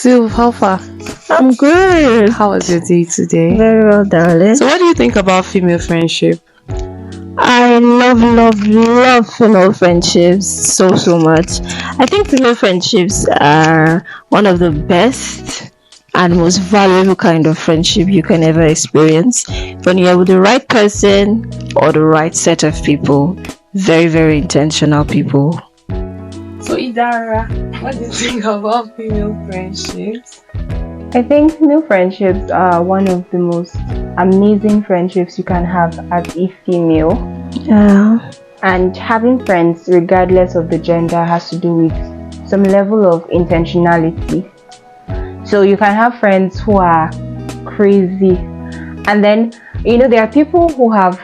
Sylv, how far? I'm good. How was your day today? Very well, darling. So, what do you think about female friendship? I love female friendships so much. I think female friendships are one of the best and most valuable kind of friendship you can ever experience when you're with the right person or the right set of people. Very intentional people. So, Idara, what do you think about female friendships? I think female friendships are one of the most amazing friendships you can have as a female. Yeah. And having friends, regardless of the gender, has to do with some level of intentionality. So you can have friends who are crazy, and then there are people who have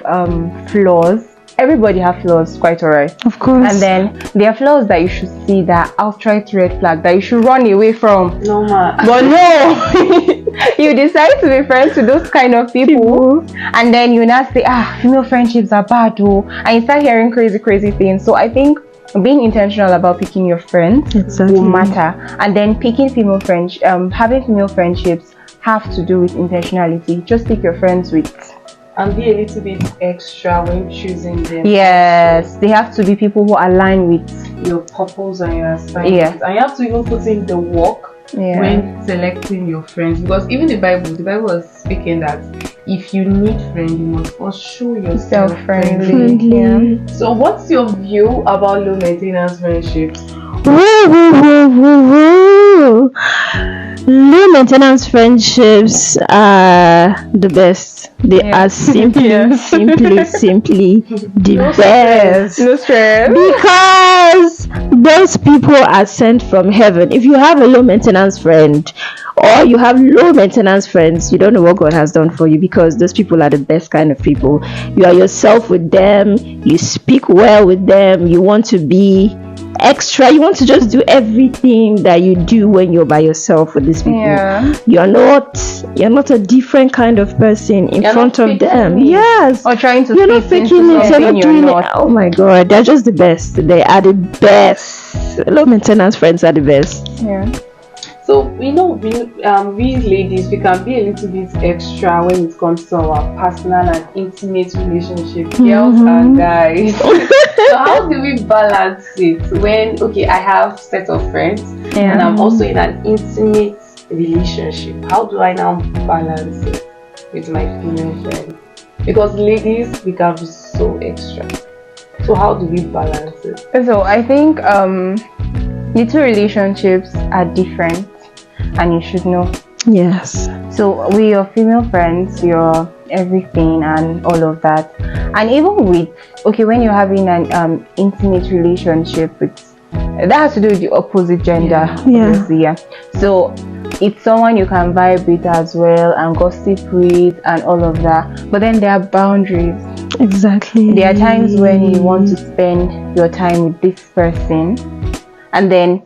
flaws. Everybody have flaws, quite alright. Of course. And then there are flaws that you should see that outright red flag that you should run away from. No, ma. But no, you decide to be friends with those kind of people, and then you now say, female friendships are bad, and you start hearing crazy things. So I think being intentional about picking your friends will matter, and then picking female friends, having female friendships have to do with intentionality. Just pick your friends with. And be a little bit extra when choosing them. Yes, they have to be people who align with your purpose and your assignment. Yeah. And you have to even put in the work when selecting your friends, because even the Bible is speaking that if you need friends, you must first show yourself friendly. Yeah. So, what's your view about low maintenance friendships? Low maintenance friendships are the best. They are simply the best. No stress. Because those people are sent from heaven. If you have a low maintenance friend or you have low maintenance friends, you don't know what God has done for you, because those people are the best kind of people. You are yourself with them, you speak well with them, you want to be extra, you want to just do everything that you do when you're by yourself with these people. You're not a different kind of person in front of them. Yes, or trying to you're not faking it, you're not doing it. Oh my god, they're just the best. They are the best. Low maintenance friends are the best. So we ladies, we can be a little bit extra when it comes to our personal and intimate relationship, girls and guys. So how do we balance it when I have set of friends and I'm also in an intimate relationship? How do I now balance it with my female friends? Because ladies, we can be so extra. So how do we balance it? So I think the two relationships are different, and you should know. Yes. So with your female friends, your everything and all of that, and even with when you're having an intimate relationship with, that has to do with the opposite gender. So it's someone you can vibe with as well and gossip with and all of that, but then there are boundaries. Exactly. There are times when you want to spend your time with this person, and then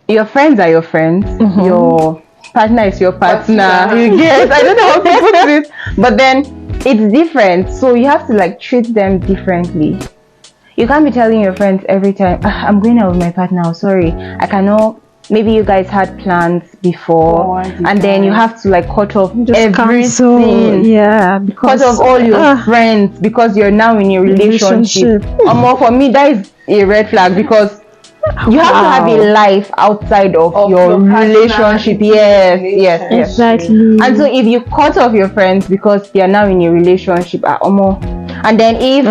your friends are your friends, your partner is your partner. You get, I don't know how to put it, but then it's different. So you have to treat them differently. You can't be telling your friends every time, I'm going out with my partner, sorry, I cannot. Maybe you guys had plans before, and then you have to cut off everything. Because cut off all your friends because you're now in a relationship. For me, that is a red flag, because you have to have a life outside of your relationship. Yes. Exactly. And so if you cut off your friends because they are now in a relationship, and then if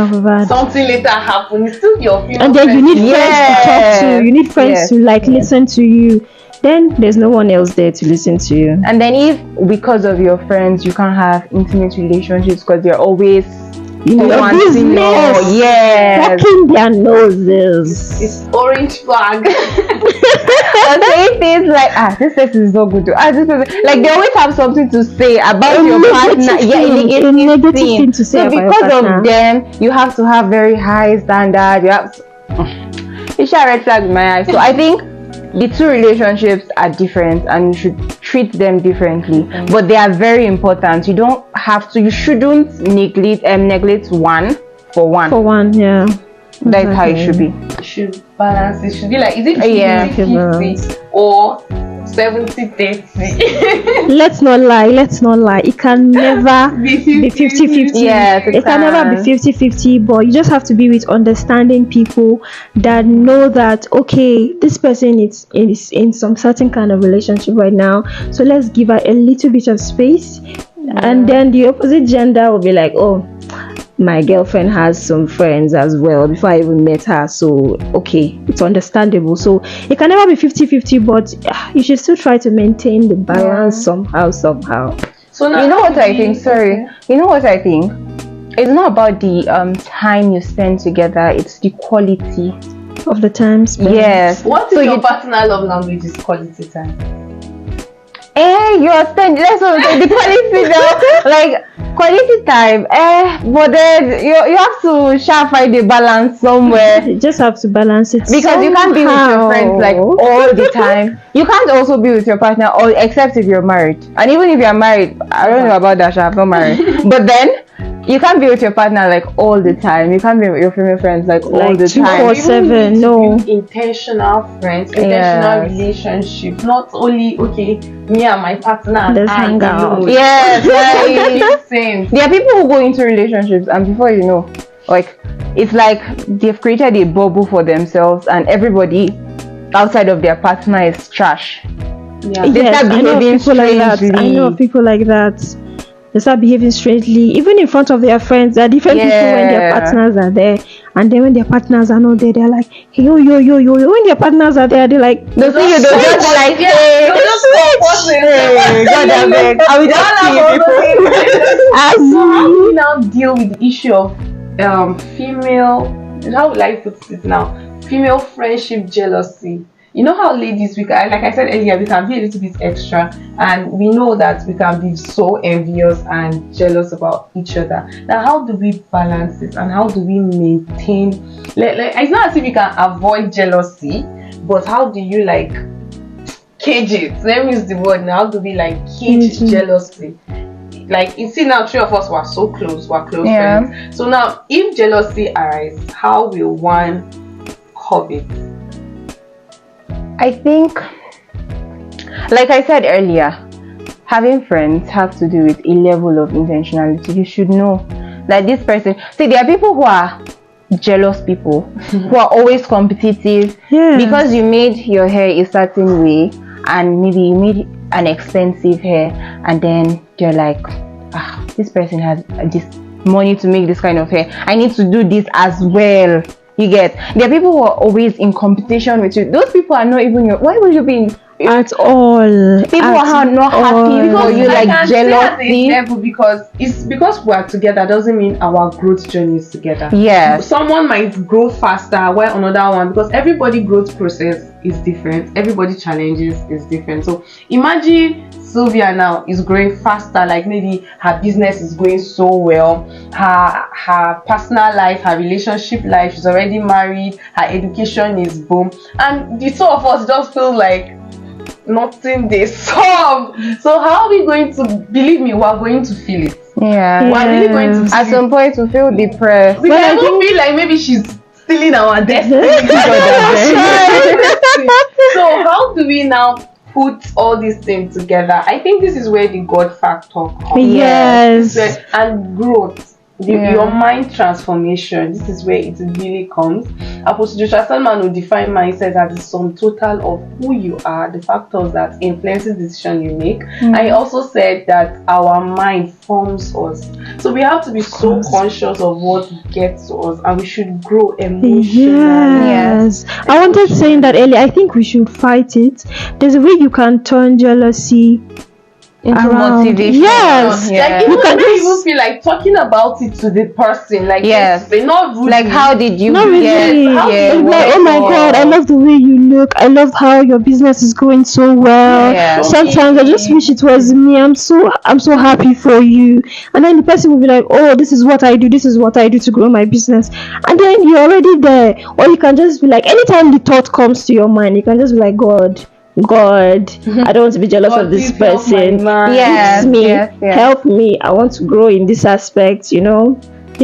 something later happens, it's still your female and then friends. you need friends to talk to. You need friends to listen to you. Then there's no one else there to listen to you. And then if because of your friends you can't have intimate relationships because they're always your business, fucking their noses. It's orange flag. Or saying things like, this person is not good. This person, they always have something to say about your partner. A negative thing to say so about because your partner. of them, you have to have very high standard. You have to, it's a red flag in my eyes. So I think the two relationships are different, and you should treat them differently, but they are very important. You shouldn't neglect one for one. That's how it should be. You should balance. It should be like, is it 50-50 balance. or 70-30. Let's not lie. It can never be 50-50. Yes, It can never be 50-50, but you just have to be with understanding people that know that, okay, this person is in some certain kind of relationship right now, so let's give her a little bit of space. And then the opposite gender will be like, oh, my girlfriend has some friends as well before I even met her, so okay, it's understandable. So it can never be 50-50, but you should still try to maintain the balance somehow. So now, you know what I think? Sorry. You know what I think? It's not about the time you spend together, it's the quality of the time spent. Yes. What is your partner love language? Is quality time. You're spending, that's what I'm saying, the quality now, like quality time, but then you have to find the balance somewhere. You just have to balance it, because you can't be with your friends like all the time. You can't also be with your partner, or except if you're married. And even if you're married, I don't know about that, I'm not married. But then you can't be with your partner like all the time. You can't be with your female friends like all the time. 24/7. No. Intentional friends, intentional relationships. Not only me and my partner. Let's hang out. Yes, like same. There are people who go into relationships and before you know, like it's like they've created a bubble for themselves, and everybody outside of their partner is trash. Yeah. Yes, I know people like that. I know people like that. They start behaving strangely, even in front of their friends. There are different people when their partners are there, and then when their partners are not there, they're like, hey, yo. When their partners are there, they're like, they see you, they're just like, hey, God, I will just see people. So how do we now deal with the issue of female? How would I put it now? Female friendship jealousy. You know how ladies, we can, like I said earlier, we can be a little bit extra, and we know that we can be so envious and jealous about each other. Now, how do we balance this, and how do we maintain? It's not as if you can avoid jealousy, but how do you cage it? Let me use the word now. How do we cage jealousy? Like, you see now, three of us were so close, we're close friends. So now, if jealousy arises, how will one curb it? I think, like I said earlier, having friends have to do with a level of intentionality. You should know that this person, see, there are people who are jealous people, who are always competitive because you made your hair a certain way, and maybe you made an expensive hair, and then they're like, this person has this money to make this kind of hair, I need to do this as well. You get, there are people who are always in competition with you. Those people are not even your, why would you be at all? People are not happy for you, like jealousy. Because it's because we are together doesn't mean our growth journey is together. Yeah, someone might grow faster while another one, because everybody growth process is different, everybody challenges is different. So imagine Sylvia now is growing faster, like maybe her business is going so well, her personal life, her relationship life, she's already married, her education is boom, and the two of us just feel like nothing they solve. So how are we going to, believe me, we're going to feel it. Yeah, we're really going to feel at some point to feel depressed. We can even feel like maybe she's stealing our destiny. So how do we now put all these things together? I think this is where the God factor comes. Yes. And growth. Your mind transformation. This is where it really comes. Apostle Joshua Selman will define mindset as the sum total of who you are, the factors that influence the decision you make. And he also said that our mind forms us. So we have to be so conscious of what gets to us, and we should grow emotionally. Yes. I wanted saying that earlier. I think we should fight it. There's a way you can turn jealousy into motivation. Yes. Like you can even feel like talking about it to the person. Like they're not rude. Like, how did you get? Like, oh my God, I love the way you look. I love how your business is going so well. Yeah. Sometimes I just wish it was me. I'm so happy for you. And then the person will be like, oh, this is what I do. This is what I do to grow my business. And then you're already there. Or you can just be like, anytime the thought comes to your mind, you can just be like, God, I don't want to be jealous of this person. Yes, help me. I want to grow in this aspect. You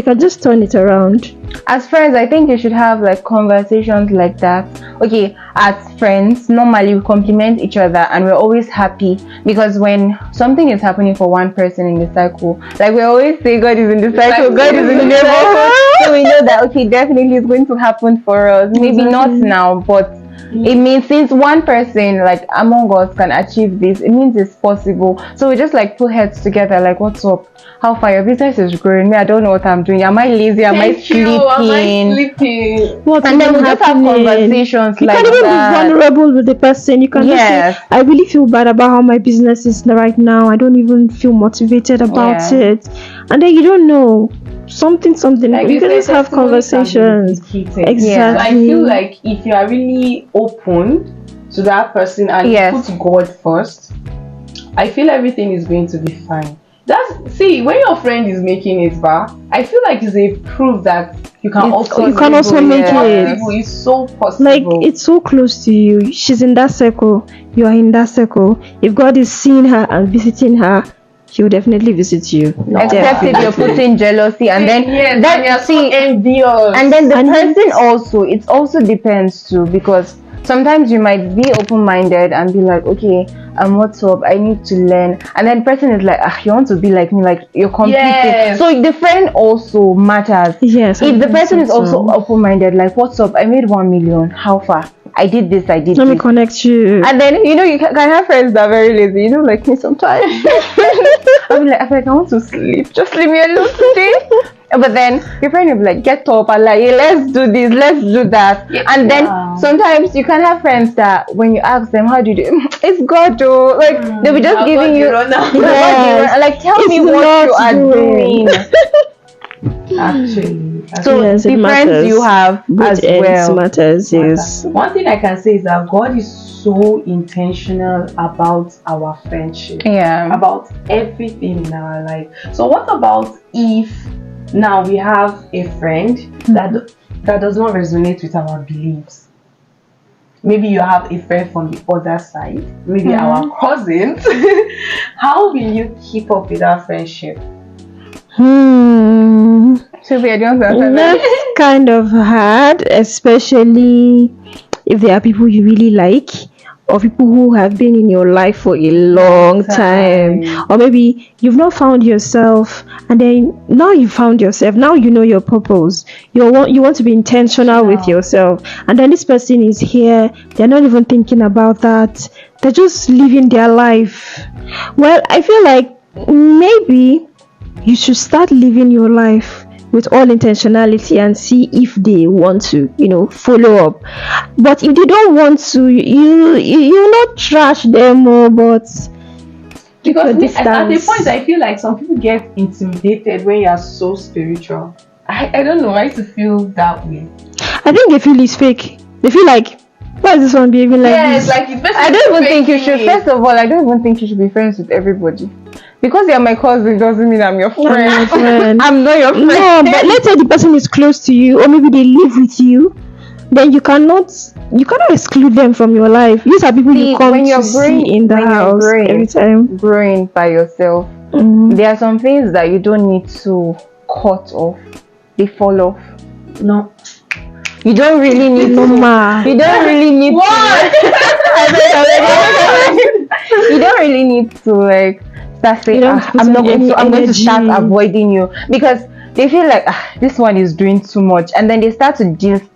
can just turn it around. As friends, I think you should have like conversations like that. Okay, as friends, normally we compliment each other and we're always happy, because when something is happening for one person in the cycle, like we always say, God is in the cycle, God is in the neighborhood. So we know that okay, definitely it's going to happen for us. Maybe not now, but it means since one person like among us can achieve this, it means it's possible. So we just like put heads together, like, what's up? How far your business is growing? Me, I don't know what I'm doing. Am I lazy? Am I sleeping? What And then we just have conversations you like can even that. be vulnerable with the person. You can just say, I really feel bad about how my business is right now. I don't even feel motivated about it. And then you don't know something. Like you can just have conversations. Exactly. So I feel like if you are really open to that person and you put God first, I feel everything is going to be fine. See, when your friend is making it back, I feel like it's a proof that you can also make it. It's so possible. Like, it's so close to you. She's in that circle. You are in that circle. If God is seeing her and visiting her, He will definitely visit you. Except if you're putting jealousy and then you're so envious. And then the person also, it also depends too, because sometimes you might be open-minded and be like, okay, what's up? I need to learn. And then the person is like, you want to be like me, like you're competing. Yes. So the friend also matters. Yes. If the person is also open-minded, like, what's up? I made 1 million. How far? I did this. Let me connect you. And then you can have friends that are very lazy. Like me sometimes. I'm like, I want to sleep. Just leave me alone today. But then your friend will be like, get up and like, hey, let's do this, let's do that. And then sometimes you can have friends that when you ask them, how do you do? It's God, though. Like they'll be just giving you like, tell me what you are doing. Actually, so the friends you have as well matters. Yes. One thing I can say is that God is so intentional about our friendship. About everything in our life. So what about if now we have a friend that does not resonate with our beliefs? Maybe you have a friend from the other side, maybe our cousins. How will you keep up with our friendship? That's kind of hard, especially if there are people you really like, or people who have been in your life for a long time, or maybe you've not found yourself, and then now you found yourself. Now you know your purpose. You want to be intentional with yourself, and then this person is here. They're not even thinking about that. They're just living their life. Well, I feel like maybe you should start living your life with all intentionality and see if they want to, follow up. But if they don't want to, you not trash them more, but because at the point I feel like some people get intimidated when you are so spiritual. I don't know why to feel that way. I think they feel it's fake. They feel like, why is this one behaving like this? Like I don't even think you should. First of all, I don't even think you should be friends with everybody. Because you're my cousin doesn't mean I'm your friend. I'm not your friend. No, but let's say the person is close to you, or maybe they live with you. Then you cannot exclude them from your life. These are people you come to see in the house every time. Growing by yourself, there are some things that you don't need to cut off. They fall off. No. You don't really need to. You don't really need to. You don't really need to like start saying, I'm going to start avoiding you, because they feel like this one is doing too much, and then they start to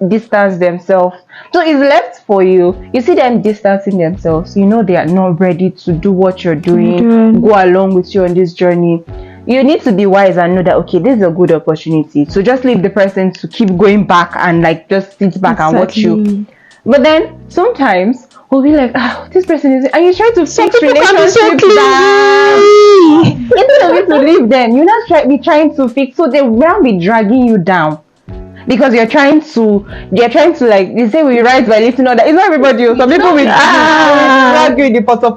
distance themselves. So it's left for you. You see them distancing themselves. You know they are not ready to do what you're doing, go along with you on this journey. You need to be wise and know that okay, this is a good opportunity. So just leave the person to keep going back and like just sit back and watch you. But then sometimes we'll be like, this person is, and you try to fix relationships down. Instead of you to leave them, you not be trying to fix, so they will be dragging you down. Because they're trying to like, they say we rise by lifting other. It's not everybody. Some people will drag you in the poto.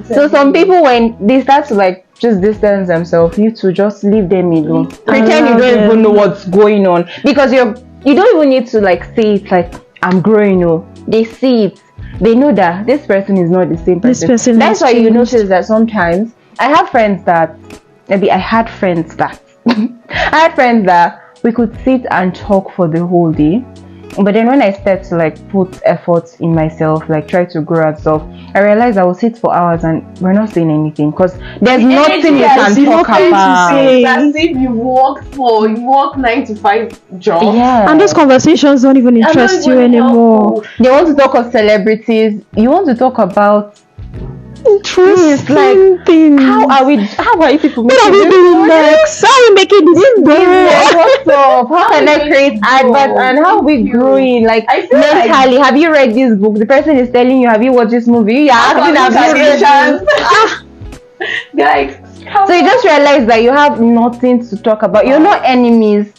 So some people, when they start to like just distance themselves, you to just leave them alone. Pretend you don't even know what's going on, because you don't even need to like say it like I'm growing. No, they see it. They know that this person is not the same person. That's why you notice that sometimes I have friends that I had friends that we could sit and talk for the whole day. But then when I start to like put effort in myself, like try to grow and stuff, I realized I will sit for hours and we're not saying anything because there's nothing you can talk about. It's as if you work 9 to 5 job. Yeah. And those conversations don't even interest you anymore. They want to talk of celebrities. You want to talk about Interesting like things. how are you people What are we making doing next? How are we making this business? go? What's up? How can I create adverts and how are we growing? Like I feel mentally, have you read this book? The person is telling you, have you watched this movie? Yeah, have you read this? Guys, So you just realize that you have nothing to talk about. You're not enemies.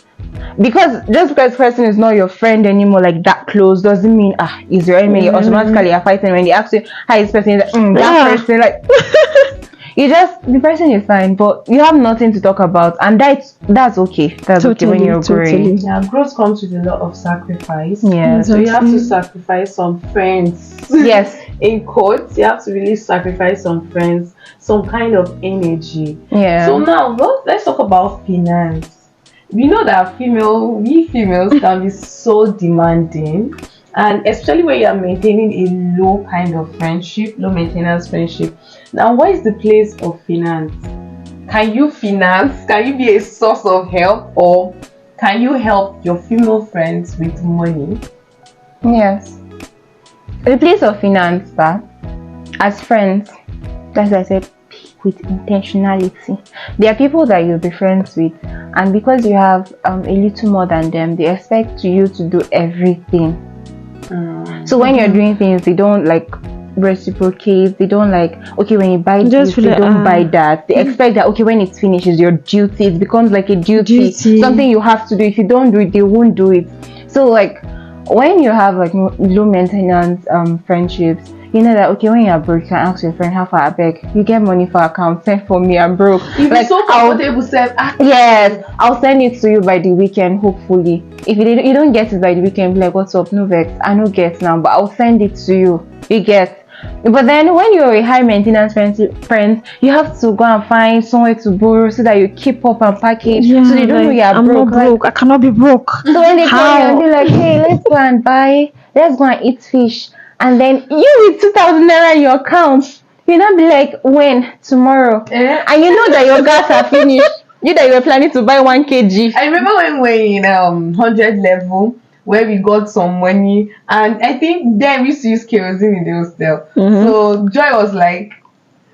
Because just because person is not your friend anymore, like that close, doesn't mean is your enemy. You automatically are fighting when they ask you how is person, like, that person, like the person is fine, but you have nothing to talk about, and that's okay. That's okay when you're growing. Yeah, growth comes with a lot of sacrifice. Yeah, so you have to sacrifice some friends. Yes. In quotes, you have to really sacrifice some friends, some kind of energy. Yeah. So now let's talk about finance. We know that we females can be so demanding, and especially when you are maintaining a low maintenance friendship. Now, what is the place of finance? Can you finance? Can you be a source of help, or can you help your female friends with money? Yes. The place of finance, but as friends, as I said, with intentionality. There are people that you'll be friends with, and because you have a little more than them, they expect you to do everything. So when you're doing things, they don't like reciprocate. They don't like, okay, when you buy this, they don't buy that. They expect that, okay, when it's finished, it's your duty. It becomes like a duty, something you have to do. If you don't do it, they won't do it. So like when you have like low maintenance friendships, you know that, okay, when you're broke, you can ask your friend, how far I beg, you get money for account, send for me, I'm broke. If like, you're so comfortable, yes, I'll send it to you by the weekend, hopefully. If you don't get it by the weekend, be like, what's up, no vex, I don't get now, but I'll send it to you. You get. But then when you're a high maintenance friend, you have to go and find somewhere to borrow so that you keep up and package, so they don't know you're broke. Not broke. I cannot be broke. So when they call you and be like, hey, let's go and eat fish. And then you with 2,000 naira in your account, you not be like, when? Tomorrow. And you know that your gas are finished. You that you were planning to buy 1 kg. I remember when we were in 100 level, where we got some money, and I think then we used to use kerosene in the hostel. So Joy was like,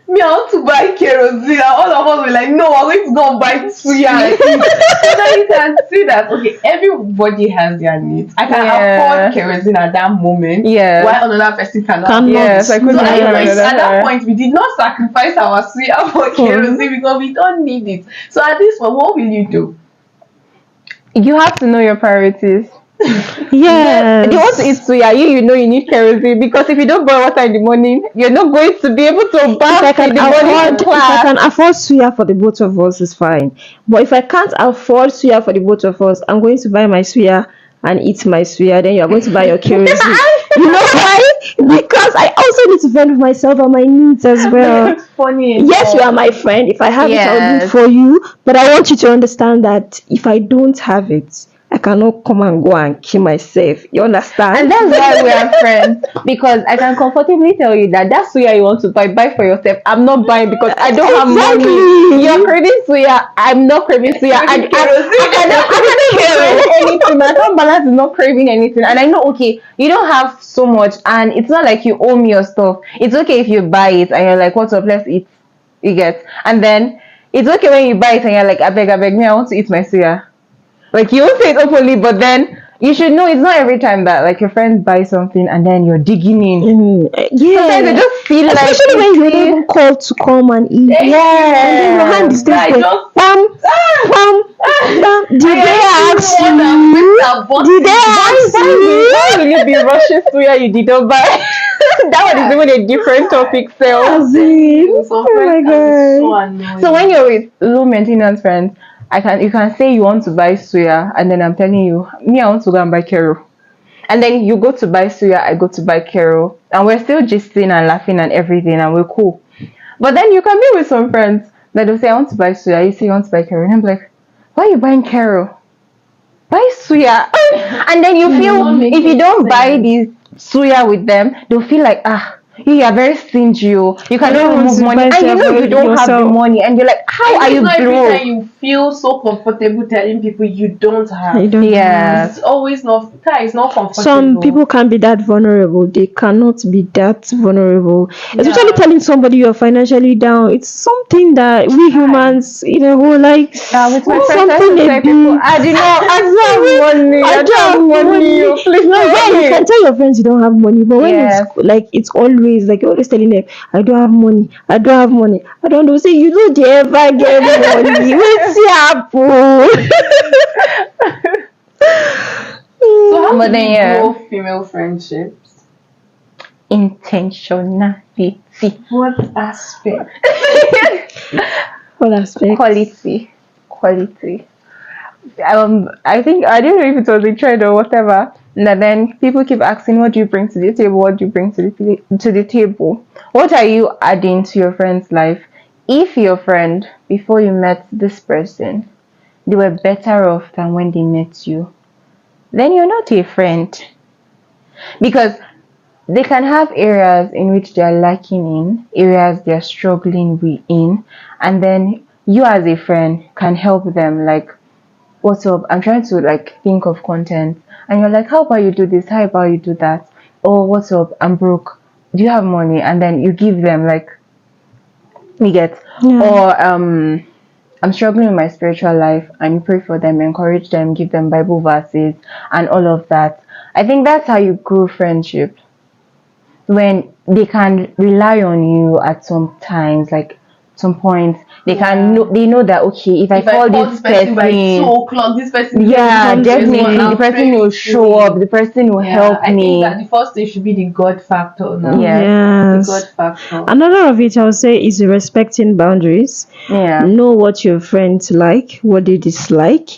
me, I want to buy kerosene, and all of us were like, no, I'm going to go and buy suya. So now you can see that, okay, everybody has their needs. I can afford kerosene at that moment, while another person cannot. Yes, I couldn't. So at that point, we did not sacrifice our suya for kerosene because we don't need it. So at this point, what will you do? You have to know your priorities. Yes. They want to eat suya. You know you need kerosene, because if you don't boil water in the morning, you're not going to be able to bath in the morning class. If I can afford suya for the both of us, it's fine. But if I can't afford suya for the both of us, I'm going to buy my suya and eat my suya. Then you're going to buy your kerosene. You know why? Because I also need to fend for myself and my needs as well. It's funny. Yes, you are my friend. If I have it, I'll do for you. But I want you to understand that if I don't have it, I cannot come and go and kill myself. You understand? And that's why we are friends. Because I can comfortably tell you that suya you want to buy for yourself. I'm not buying because I don't have money. You're craving suya. I'm not craving suya. I cannot crave anything. My account balance is not craving anything. And I know, okay, you don't have so much, and it's not like you owe me your stuff. It's okay if you buy it and you're like, what's up, let's eat. You get. And then it's okay when you buy it and you're like, I beg me, I want to eat my suya. Like, you won't say it openly, but then you should know it's not every time that like your friends buy something and then you're digging in. Sometimes they just feel especially when you're even called to come and eat. And then your hand is still going. Did they ask you? Did they ask you? Why will you be rushing suya you didn't buy? That one is even a different topic. Oh my god. So when you're with low maintenance friends, you can say you want to buy suya, and then I'm telling you, me, I want to go and buy kero. And then you go to buy suya, I go to buy kero, and we're still gisting and laughing and everything, and we're cool. But then you can be with some friends that will say, I want to buy suya, you say you want to buy kero, and I'm like, why are you buying kero? buy suya. And then you feel not if you making don't buy sense. this suya with them, they'll feel like you are very stingy. Oh. You cannot don't want remove to money, buy and you stuff know for you don't have the yourself. money, and you're like, how are It's you not every broke? time you feel so comfortable telling people you don't have. You don't Yes. It's always not. It's not comfortable. Some people can't be that vulnerable. They cannot be that vulnerable. Especially Yeah. telling somebody you're financially down. It's something that we humans, like With my friends, I something used to a tell people, bit. I don't have money. I don't have money. Oh, please No, help yeah, you me. can tell your friends you don't have money, but when Yes. it's like it's always like you're always telling them, I don't have money, I don't have money, I don't know. Say you don't ever get money. What's happen? So how But do then, you yeah. grow female friendships? Intentionality. What aspect? What aspect? Quality. I think I don't know if it was a trend or whatever. And then people keep asking, "What do you bring to the table? What do you bring to the table? What are you adding to your friend's life?" If your friend, before you met this person, they were better off than when they met you, then you're not a friend, because they can have areas in which they are lacking in, areas they are struggling in, and then you as a friend can help them, like, what's up, I'm trying to like think of content, and you're like, how about you do this, how about you do that, oh, what's up, I'm broke, do you have money? And then you give them, like, you get. Yeah. Or I'm struggling with my spiritual life, and you pray for them, encourage them, give them Bible verses and all of that. I think that's how you grow friendship, when they can rely on you at some times, like some points they know that, okay, if I call this person by 2 o'clock, this person yeah, definitely the person will show up, the person will help I me. think that the first thing should be the God factor now. Yes. The God factor. Another of it, I would say, is respecting boundaries. Yeah. Know what your friends like, what they dislike,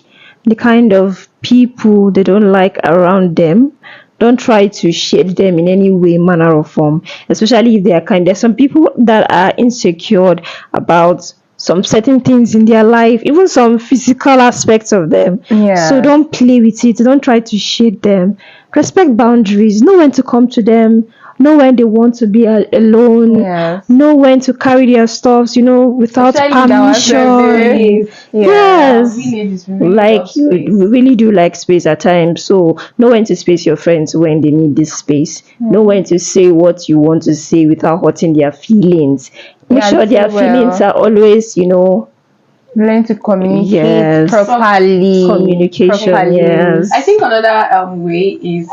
the kind of people they don't like around them. Don't try to shade them in any way, manner, or form, especially if they are kind. There's some people that are insecure about some certain things in their life, even some physical aspects of them. Yeah. So don't play with it. Don't try to shade them. Respect boundaries. Know when to come to them. Know when they want to be alone. Yes. Know when to carry their stuffs, without Especially in our permission. Yeah. Yes. Like you really do like space at times. So know when to space your friends when they need this space. Know when to say what you want to say without hurting their feelings. Make Yeah, sure do their well. feelings are always, learn to communicate Yes. properly. Communication, yes. I think another way is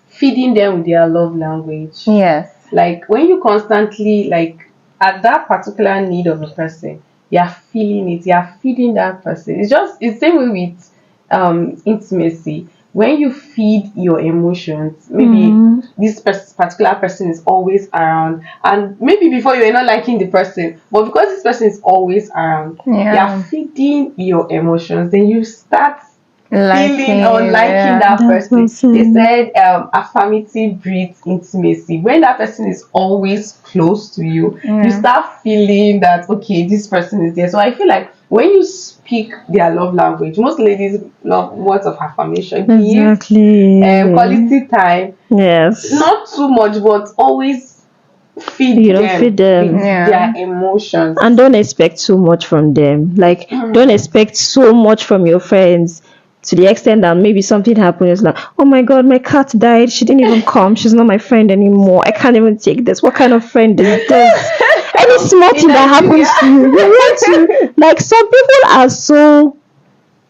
feeding them with their love language. Yes. Like when you constantly, like, at that particular need of a person, you are feeling it, you are feeding that person. It's the same way with intimacy. When you feed your emotions, maybe this particular person is always around, and maybe before you were not liking the person, but because this person is always around, you are feeding your emotions, then you start feeling or liking that person. They said affirmative breeds intimacy. When that person is always close to you, you start feeling that, okay, this person is there. So I feel like when you speak their love language, most ladies love words of affirmation. Exactly. Quality time. Yes. Not too much, but always feed them with their emotions. And don't expect so much from them. Like, don't expect so much from your friends, to the extent that maybe something happened. It's like, oh my god, my cat died, she didn't even come, she's not my friend anymore, I can't even take this. What kind of friend is this? Any small thing that happens to you want to, like, some people are so,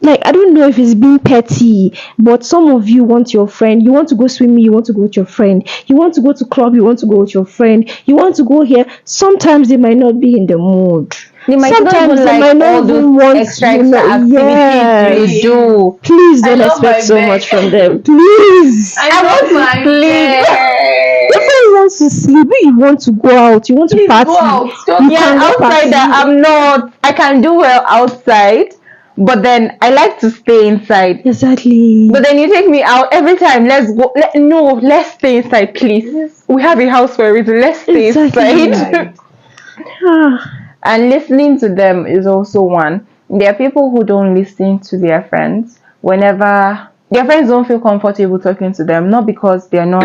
like, I don't know if it's being petty, but some of you want your friend, you want to go swimming, you want to go with your friend, you want to go to club, you want to go with your friend, you want to go here. Sometimes they might not be in the mood. Sometimes they might not even want extra activities to do. Please don't expect so much from them. Please. I want to sleep. If you want to sleep, if you want to go out, you want to party. Go out. Outside, I'm not. I can do well outside, but then I like to stay inside. Exactly. But then you take me out every time. Let's go. Let's stay inside, please. We have a house for a reason. Let's stay inside. And listening to them is also one. There are people who don't listen to their friends, whenever their friends don't feel comfortable talking to them, not because they're not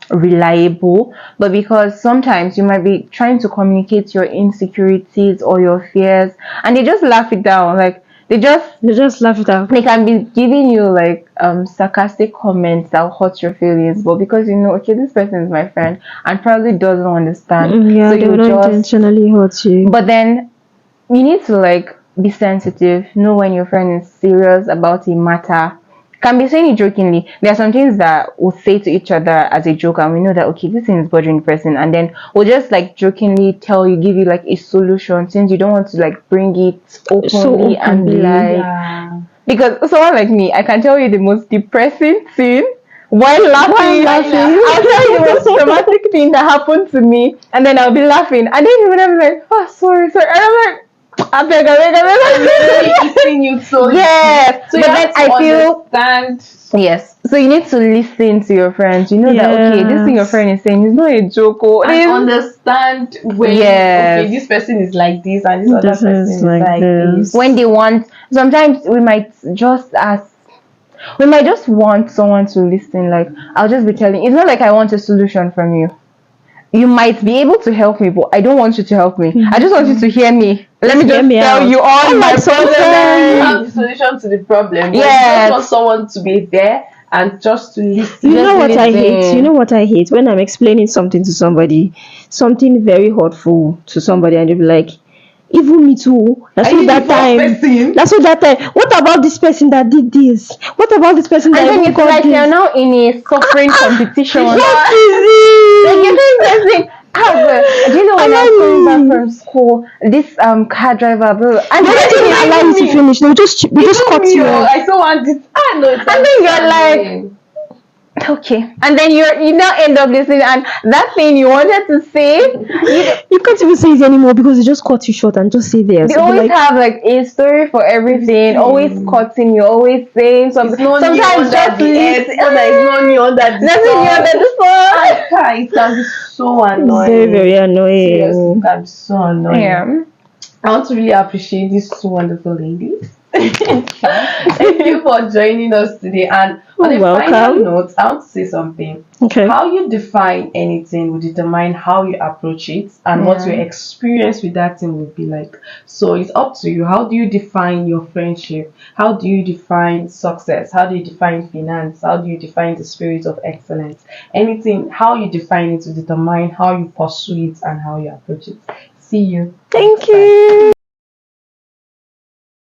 reliable, but because sometimes you might be trying to communicate your insecurities or your fears, and they just laugh it down. Like they just laugh it out. they can be giving you like sarcastic comments that will hurt your feelings, but because you know, okay, this person is my friend and probably doesn't understand, Yeah, so they you will not just. intentionally hurt you. But then you need to like be sensitive, know when your friend is serious about a matter. Can be saying it jokingly. There are some things that we'll say to each other as a joke, and we know that okay, this thing is bothering the person, and then we'll just like jokingly give you like a solution, since you don't want to like bring it openly and be openly. like, Yeah. because someone like me, I can tell you the most depressing thing while laughing. I'll tell you the most traumatic thing that happened to me, and then I'll be laughing, and then you will be like, oh, sorry, and I'm like, I beg. Really eating you so Yes, so but you then have to I feel understand. yes. So you need to listen to your friends. You know that okay, this thing your Yes. friend is saying is not a joke. And understand when Yes. okay, this person is like this and this other This person is is like like this. this. when they want. Sometimes we might just ask. We might just want someone to listen. Like I'll just be telling. It's not like I want a solution from you. You might be able to help me, but I don't want you to help me. I just want you to hear me. Let me Hear just me tell out. you all my Unlike some You problems. have the solution to the problem. But Yes. you just want someone to be there and just to listen. You know Just what I hate? listen. You know what I hate? When I'm explaining something to somebody, something very hurtful to somebody, and they'll be like, even me too. That's Are what you that the first time. person? That's what that time. What about this person that did this? What about this person that And then even it's got like this? you're now in a suffering competition. Not Like easy. you're doing this thing. Do you know when I was coming back Allow from school, this car driver, bro, and They don't even allow you to finish. They just cut you off. I don't want it. I know it's And then you're so like, annoying. okay, and then you now end up listening, and that thing you wanted to say, You can't even say it anymore because they just cut you short and just say there. they So be always like, have like a story for everything, always cutting you, always saying something. It's not new Sometimes under just the earth. It's not like it's not new under the nothing new under sun. the sun. It can be so annoying. very, very annoying. Seriously, it can be so annoying. Yeah. I want to really appreciate these two wonderful ladies. Thank you for joining us today. And on a final welcome. note, I want to say something. Okay. How you define anything will determine how you approach it and what your experience with that thing will be like. So it's up to you. How do you define your friendship? How do you define success? How do you define finance? How do you define the spirit of excellence? Anything, how you define it will determine how you pursue it and how you approach it. See you. Thank you.